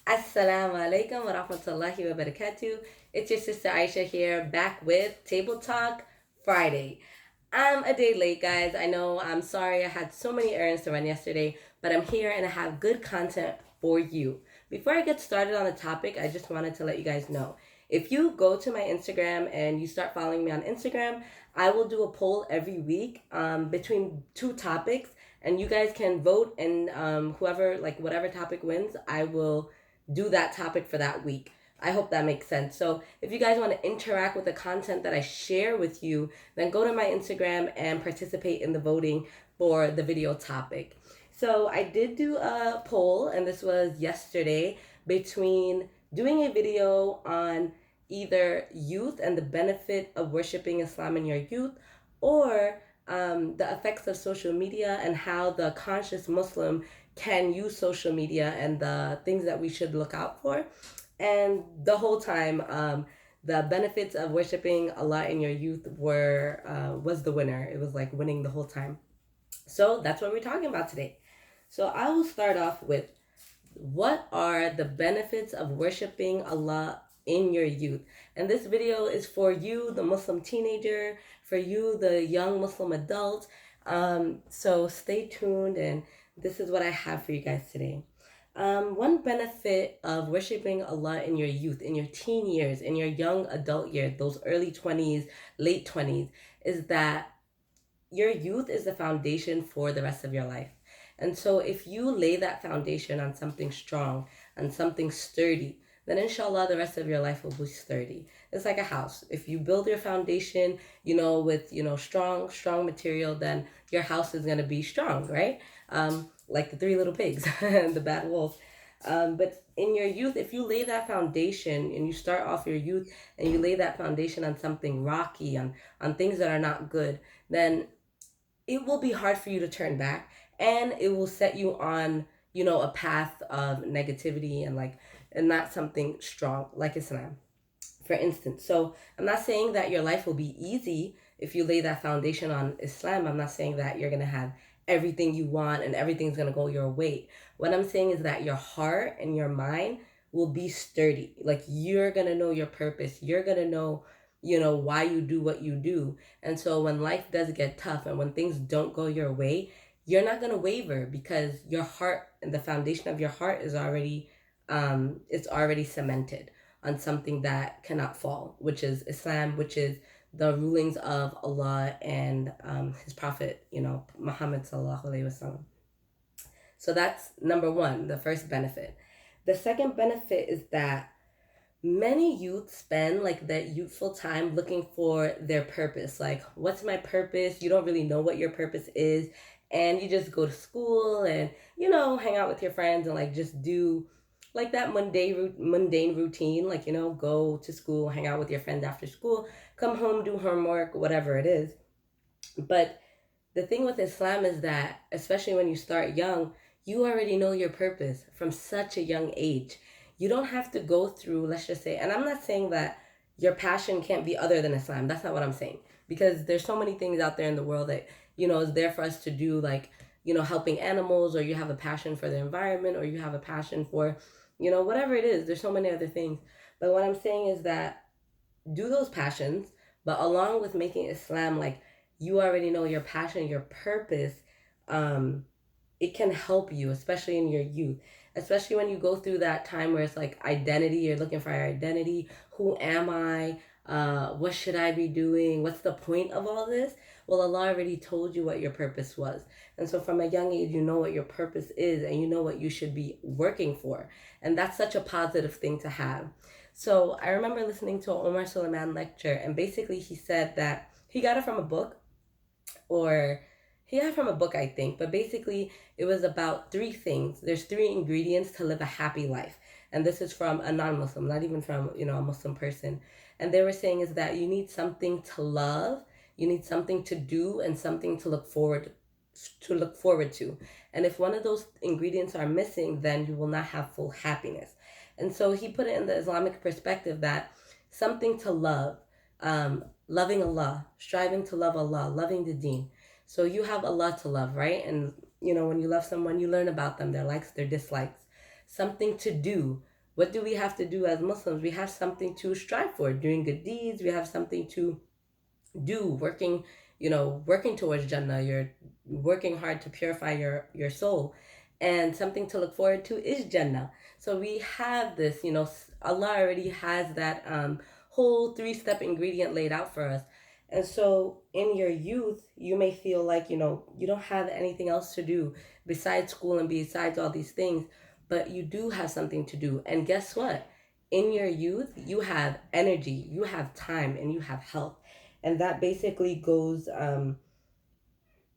Assalam alaikum wa rahmatullahi wa barakatuh. It's your sister Aisha here, back with Table Talk Friday. I'm a day late, guys. I know, I'm sorry. I had so many errands to run yesterday, but I'm here and I have good content for you. Before I get started on the topic, I just wanted to let you guys know. If you go to my Instagram and you start following me on Instagram, I will do a poll every week between two topics, and you guys can vote. And whoever, like, whatever topic wins, I will do that topic for that week. I hope that makes sense. So if you guys want to interact with the content that I share with you, then go to my Instagram and participate in the voting for the video topic. So I did do a poll, and this was yesterday, between doing a video on either youth and the benefit of worshiping Islam in your youth, or the effects of social media and how the conscious Muslim can use social media and the things that we should look out for. And the whole time, the benefits of worshiping Allah in your youth was the winner. It was like winning the whole time. So that's what we're talking about today. So I will start off with, what are the benefits of worshiping Allah in your youth? And this video is for you, the Muslim teenager, for you, the young Muslim adult. So stay tuned, and this is what I have for you guys today. One benefit of worshiping Allah in your youth, in your teen years, in your young adult years, those early 20s, late 20s, is that your youth is the foundation for the rest of your life. And so if you lay that foundation on something strong, on something sturdy, then inshallah the rest of your life will be sturdy. It's like a house. If you build your foundation, with, strong material, then your house is going to be strong, right? Like the three little pigs and the bad wolf. But in your youth, if you lay that foundation and you start off your youth and you lay that foundation on something rocky, on things that are not good, then it will be hard for you to turn back, and it will set you on, a path of negativity and not something strong like Islam, for instance. So I'm not saying that your life will be easy if you lay that foundation on Islam. I'm not saying that you're going to have everything you want and everything's going to go your way. What I'm saying is that your heart and your mind will be sturdy. Like, you're going to know your purpose. You're going to know, why you do what you do. And so when life does get tough and when things don't go your way, you're not going to waver, because your heart and the foundation of your heart is already it's already cemented on something that cannot fall, which is Islam, which is the rulings of Allah and his prophet, Muhammad sallallahu alaihi wasallam. So that's number one, the first benefit. The second benefit is that many youth spend like that youthful time looking for their purpose. Like, what's my purpose? You don't really know what your purpose is, and you just go to school and hang out with your friends and like just do like that mundane routine, like go to school, hang out with your friends after school, come home, do homework, whatever it is. But the thing with Islam is that, especially when you start young, you already know your purpose from such a young age. You don't have to go through, let's just say, and I'm not saying that your passion can't be other than Islam. That's not what I'm saying, because there's so many things out there in the world that is there for us to do, like helping animals, or you have a passion for the environment, or you have a passion for whatever it is. There's so many other things. But what I'm saying is that do those passions, but along with making Islam, like, you already know your passion, your purpose. It can help you, especially in your youth, especially when you go through that time where it's like identity. You're looking for your identity. Who am I? What should I be doing? What's the point of all this? Well, Allah already told you what your purpose was. And so from a young age, you know what your purpose is, and you know what you should be working for. And that's such a positive thing to have. So I remember listening to an Omar Suleiman lecture, and basically he said that he got it from a book, or he got it from a book, I think. But basically, it was about three things. There's three ingredients to live a happy life. And this is from a non-Muslim, not even from, a Muslim person. And they were saying is that you need something to love, you need something to do, and something to look forward to. And if one of those ingredients are missing, then you will not have full happiness. And so he put it in the Islamic perspective that something to love, loving Allah, striving to love Allah, loving the deen. So you have Allah to love, right? And when you love someone, you learn about them, their likes, their dislikes. Something to do, what do we have to do as Muslims? We have something to strive for, doing good deeds. We have something to do, working towards Jannah. You're working hard to purify your soul, and something to look forward to is Jannah. So we have this, Allah already has that whole three-step ingredient laid out for us. And so in your youth, you may feel like, you don't have anything else to do besides school and besides all these things, but you do have something to do. And guess what? In your youth, you have energy, you have time, and you have health. And that basically goes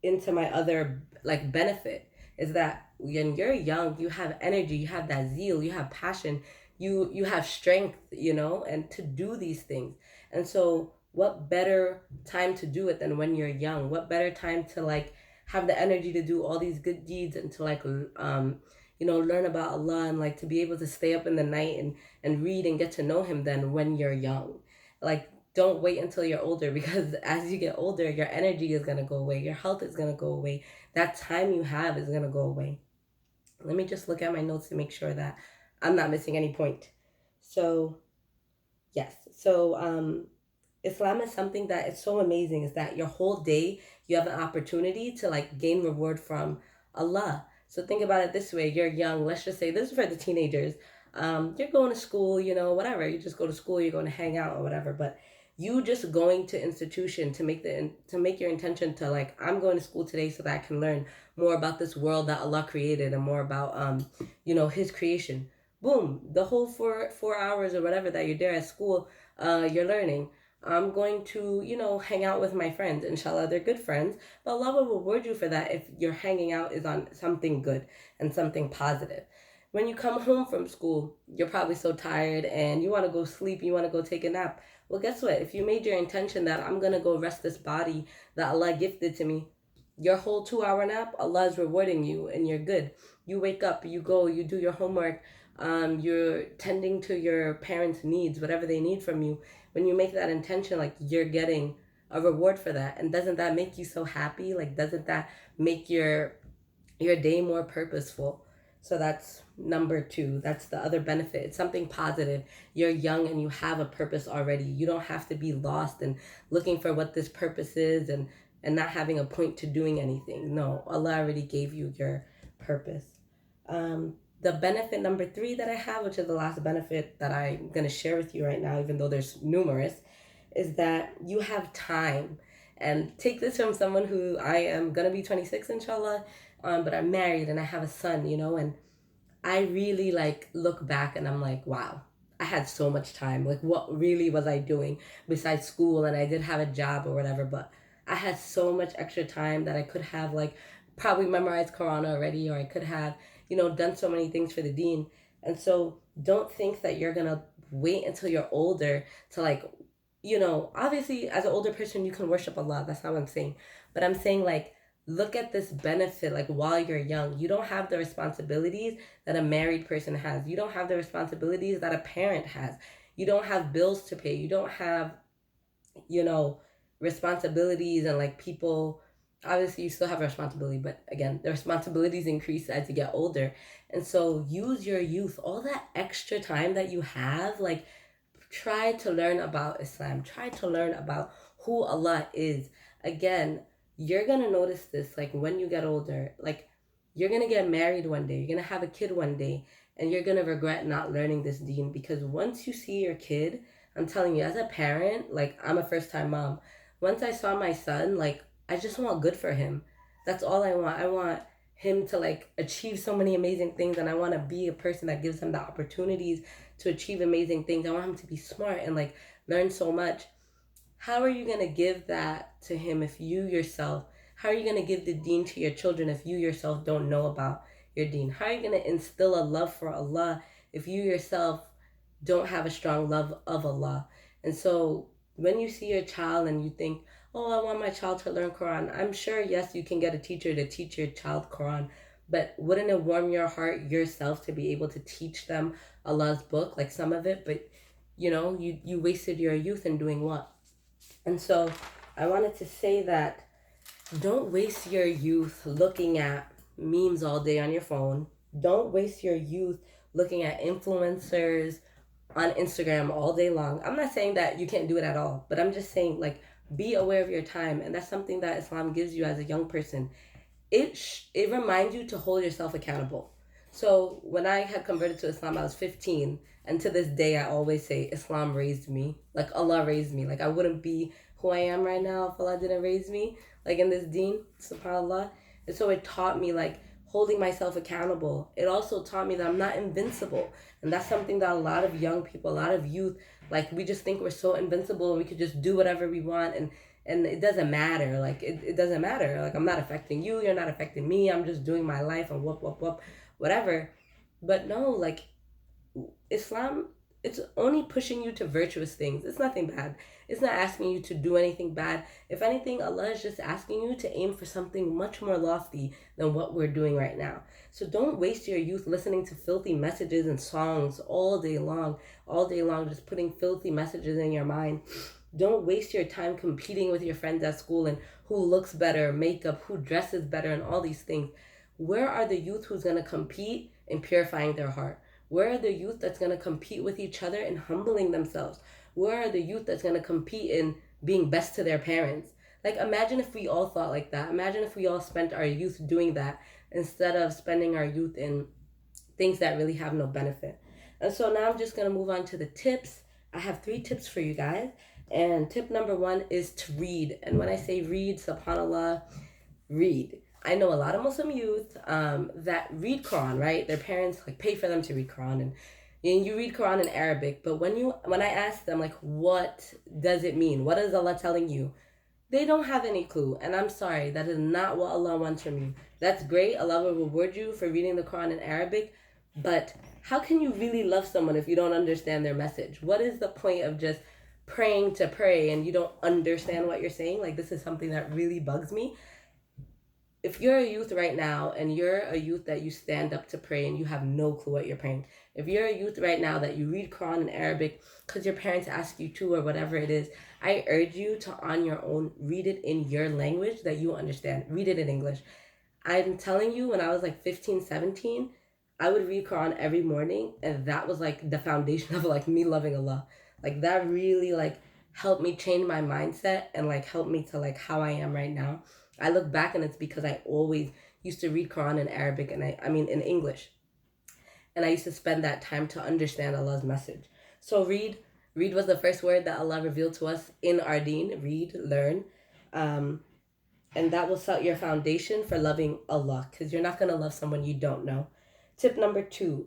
into my other like benefit, is that when you're young, you have energy, you have that zeal, you have passion, you have strength, and to do these things. And so what better time to do it than when you're young? What better time to like have the energy to do all these good deeds and to like learn about Allah, and like to be able to stay up in the night and read and get to know him than when you're young. Like, don't wait until you're older, because as you get older, your energy is going to go away, your health is going to go away, that time you have is going to go away. Let me just look at my notes to make sure that I'm not missing any point. So yes, so Islam is something that is so amazing, is that your whole day you have an opportunity to like gain reward from Allah. So think about it this way: you're young, let's just say this is for the teenagers. You're going to school, whatever, you just go to school, you're going to hang out or whatever, but you just going to institution to make your intention to like, I'm going to school today so that I can learn more about this world that Allah created and more about his creation. Boom, the whole 4 hours or whatever that you're there at school, you're learning. I'm going to, hang out with my friends. Inshallah, they're good friends, but Allah will reward you for that if your hanging out is on something good and something positive. When you come home from school, you're probably so tired and you want to go sleep, you want to go take a nap. Well, guess what? If you made your intention that I'm going to go rest this body that Allah gifted to me, your whole 2 hour nap, Allah is rewarding you and you're good. You wake up, you go, you do your homework, you're tending to your parents' needs, whatever they need from you. When you make that intention, like, you're getting a reward for that. And doesn't that make you so happy? Like, doesn't that make your day more purposeful? So that's number 2. That's the other benefit. It's something positive. You're young and you have a purpose already. You don't have to be lost and looking for what this purpose is and not having a point to doing anything. No, Allah already gave you your purpose. The benefit number 3 that I have, which is the last benefit that I'm going to share with you right now, even though there's numerous, is that you have time. And take this from someone who, I am going to be 26, inshallah, but I'm married and I have a son, and I really like look back and I'm like, wow, I had so much time. Like, what really was I doing besides school? And I did have a job or whatever, but I had so much extra time that I could have like probably memorized Quran already, or I could have, done so many things for the deen. And so don't think that you're gonna wait until you're older to like, obviously as an older person you can worship Allah. That's not what I'm saying. But I'm saying, like, look at this benefit, like, while you're young. You don't have the responsibilities that a married person has. You don't have the responsibilities that a parent has. You don't have bills to pay. You don't have, responsibilities and like people. Obviously you still have a responsibility, but again, the responsibilities increase as you get older. And so use your youth, all that extra time that you have, like, try to learn about Islam. Try to learn about who Allah is. Again, you're gonna notice this, like, when you get older. Like, you're gonna get married one day, you're gonna have a kid one day, and you're gonna regret not learning this deen, because once you see your kid, I'm telling you, as a parent, like, I'm a first-time mom. Once I saw my son, like, I just want good for him. That's all I want. I want him to like achieve so many amazing things, and I want to be a person that gives him the opportunities to achieve amazing things. I want him to be smart and like learn so much. How are you going to give that to him if you yourself, how are you going to give the deen to your children if you yourself don't know about your deen? How are you going to instill a love for Allah if you yourself don't have a strong love of Allah? And so when you see your child and you think, oh, I want my child to learn Quran, I'm sure, yes, you can get a teacher to teach your child Quran, but wouldn't it warm your heart yourself to be able to teach them Allah's book, like some of it? But you wasted your youth in doing what? And so I wanted to say that don't waste your youth looking at memes all day on your phone. Don't waste your youth looking at influencers on Instagram all day long. I'm not saying that you can't do it at all, but I'm just saying, like, be aware of your time. And that's something that Islam gives you as a young person. It reminds you to hold yourself accountable. So when I had converted to Islam, I was 15, and to this day, I always say Islam raised me. Like, Allah raised me. Like, I wouldn't be who I am right now if Allah didn't raise me. Like, in this deen, subhanallah. And so it taught me, like, holding myself accountable. It also taught me that I'm not invincible. And that's something that a lot of young people, a lot of youth, like, we just think we're so invincible and we could just do whatever we want, and it doesn't matter. Like, it doesn't matter. Like, I'm not affecting you, you're not affecting me, I'm just doing my life and whoop, whatever. But no, like, Islam, it's only pushing you to virtuous things. It's nothing bad. It's not asking you to do anything bad. If anything, Allah is just asking you to aim for something much more lofty than what we're doing right now. So don't waste your youth listening to filthy messages and songs all day long, just putting filthy messages in your mind. Don't waste your time competing with your friends at school and who looks better, makeup, who dresses better, and all these things. Where are the youth who's going to compete in purifying their heart? Where are the youth that's going to compete with each other and humbling themselves? Where are the youth that's going to compete in being best to their parents? Like, imagine if we all thought like that. Imagine if we all spent our youth doing that instead of spending our youth in things that really have no benefit. And so now I'm just going to move on to the tips. I have 3 tips for you guys. And tip number 1 is to read. And when I say read, subhanAllah, read. I know a lot of Muslim youth that read Quran, right? Their parents like pay for them to read Quran, and you read Quran in Arabic. But when I ask them, like, what does it mean? What is Allah telling you? They don't have any clue. And I'm sorry, that is not what Allah wants from you. That's great. Allah will reward you for reading the Quran in Arabic. But how can you really love someone if you don't understand their message? What is the point of just praying to pray and you don't understand what you're saying? Like, this is something that really bugs me. If you're a youth right now and you're a youth that you stand up to pray and you have no clue what you're praying, if you're a youth right now that you read Quran in Arabic because your parents ask you to or whatever it is, I urge you to, on your own, read it in your language that you understand. Read it in English. I'm telling you, when I was like 15, 17, I would read Quran every morning, and that was like the foundation of like me loving Allah. Like, that really like helped me change my mindset and like helped me to like how I am right now. I look back and it's because I always used to read Quran in Arabic and I mean in English. And I used to spend that time to understand Allah's message. So read was the first word that Allah revealed to us in our deen. Read, learn. And that will set your foundation for loving Allah, because you're not going to love someone you don't know. Tip number 2,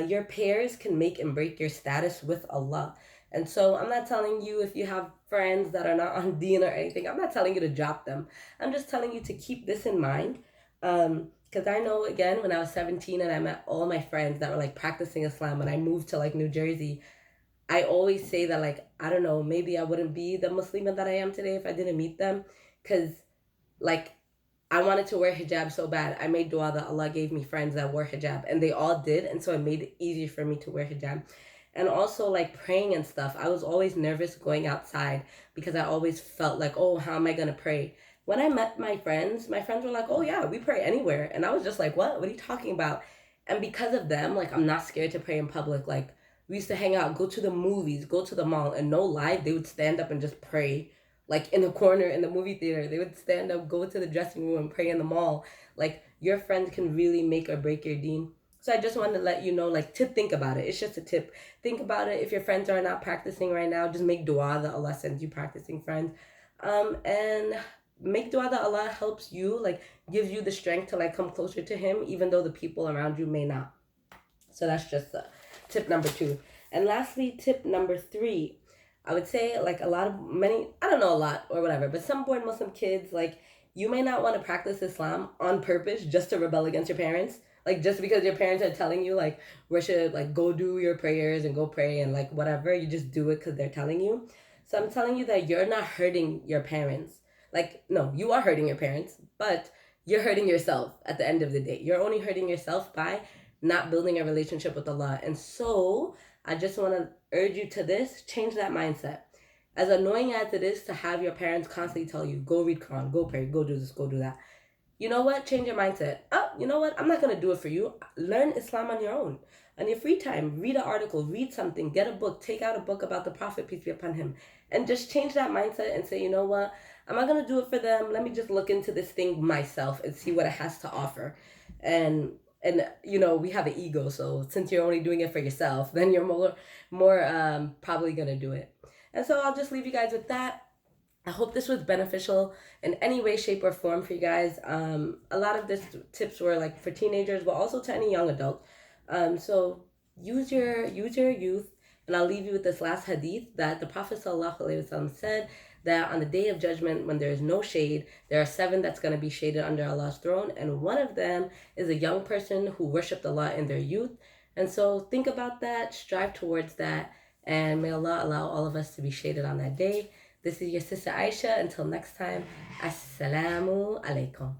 your prayers can make and break your status with Allah. And so I'm not telling you, if you have friends that are not on deen or anything, I'm not telling you to drop them. I'm just telling you to keep this in mind. Because I know, again, when I was 17 and I met all my friends that were like practicing Islam, when I moved to like New Jersey, I always say that, like, I don't know, maybe I wouldn't be the Muslimah that I am today if I didn't meet them. Because, like, I wanted to wear hijab so bad. I made dua that Allah gave me friends that wore hijab, and they all did. And so it made it easier for me to wear hijab. And also, like, praying and stuff. I was always nervous going outside because I always felt like, oh, how am I going to pray? When I met my friends were like, oh, yeah, we pray anywhere. And I was just like, what are you talking about? And because of them, like, I'm not scared to pray in public. Like, we used to hang out, go to the movies, go to the mall, and no lie, they would stand up and just pray. Like, in the corner in the movie theater, they would stand up, go to the dressing room, and pray in the mall. Like, your friends can really make or break your deen. So I just wanted to let you know, like, to think about it. It's just a tip. Think about it. If your friends are not practicing right now, just make dua that Allah sends you practicing friends. And make dua that Allah helps you, like, gives you the strength to, like, come closer to Him, even though the people around you may not. So that's just tip number 2. And lastly, tip number 3. I would say, like, I don't know a lot or whatever, but some born Muslim kids, like, you may not want to practice Islam on purpose just to rebel against your parents. Like, just because your parents are telling you, like, worship, like, go do your prayers and go pray and, like, whatever, you just do it because they're telling you. So I'm telling you that you're not hurting your parents. Like, no, you are hurting your parents, but you're hurting yourself at the end of the day. You're only hurting yourself by not building a relationship with Allah. And so I just want to urge you to this, change that mindset. As annoying as it is to have your parents constantly tell you, go read Quran, go pray, go do this, go do that. You know what? Change your mindset. Oh, you know what? I'm not going to do it for you. Learn Islam on your own. on your free time, read an article, read something, get a book, take out a book about the Prophet, peace be upon him, and just change that mindset and say, you know what, I'm not going to do it for them. Let me just look into this thing myself and see what it has to offer. And we have an ego, so since you're only doing it for yourself, then you're more probably going to do it. And so I'll just leave you guys with that. I hope this was beneficial in any way, shape, or form for you guys. A lot of this tips were like for teenagers, but also to any young adult. So use your youth, and I'll leave you with this last hadith that the Prophet ﷺ said that on the day of judgment, when there is no shade, there are 7 that's going to be shaded under Allah's throne, and one of them is a young person who worshipped Allah in their youth. And so think about that, strive towards that, and may Allah allow all of us to be shaded on that day. This is your sister Aisha. Until next time, Assalamu alaikum.